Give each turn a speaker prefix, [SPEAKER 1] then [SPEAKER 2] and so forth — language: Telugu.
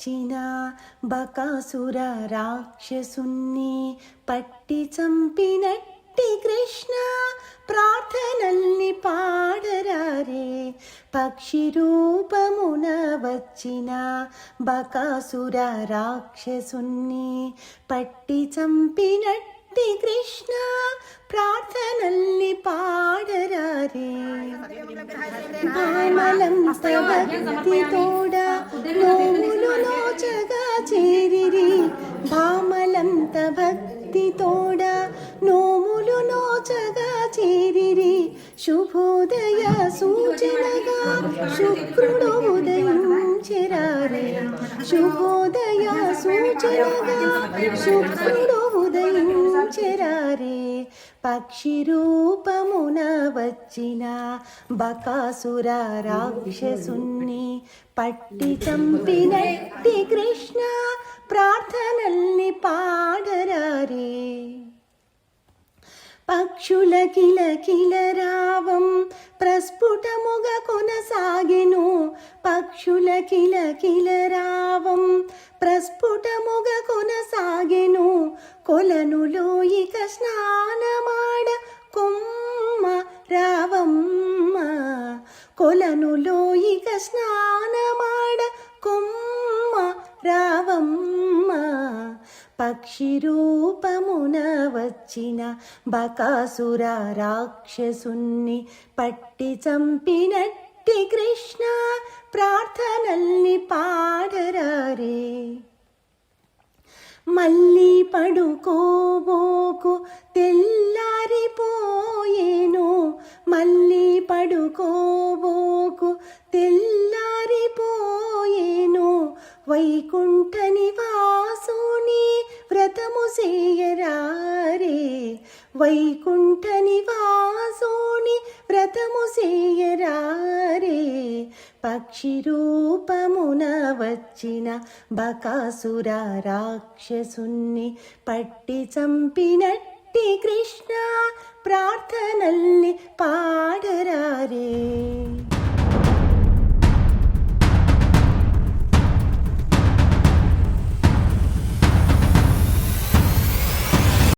[SPEAKER 1] వచ్చిన బకాసుర రాక్షసుని పట్టి చంపినట్టి కృష్ణ ప్రార్థనల్ని పాడరారే. పక్షి రూపమున వచ్చిన బకాసుర రాక్షసుని పట్టి చంపినట్టి కృష్ణ ప్రార్థనల్ని పాడరారే. భామలంత భక్తి తోడ నోములు నోచగా చేరిరి. భామలంత భక్తి తోడ నోములు నోచగా చేరిరి. శుభోదయ సూచనగా శుక్రుడు ఉదయించెరారే. శుభోదయ సూచనగా శుక్రుడు ఉదయించెరారే. పక్షి రూపమున వచ్చిన బకాసుర రాక్షసుని పట్టి చంపినట్టి కృష్ణ ప్రార్థనల్ని పాడరారే. పక్షుల కిలకిల రావం ప్రస్ఫుటముగా కొనసాగెను. పక్షుల కిలకిల రావం ప్రస్ఫుటముగా కొనసాగెను. కొలనులో ఇక స్నానమాడ కొమ్మ రావమ్మ. కొలనులో ఇక స్నానమాడ కొమ్మ రావమ్మ. పక్షి రూపమున వచ్చిన బకాసుర రాక్షసుని పట్టి చంపినట్టి కృష్ణ ప్రార్థనల్ని పాడరారే. మళ్ళీ పడుకోబోకు తెల్లారిపోయేను. మళ్ళీ పడుకోబోకు తెల్లారిపోయేను. వైకుంఠ నివాసుని వ్రతము చేయరారే. వైకుంఠ నివాసుని వ్రతము చేయరారే. పక్షి రూపమున వచ్చిన బకాసుర రాక్షసుని పట్టి చంపినట్టి కృష్ణ ప్రార్థనల్ని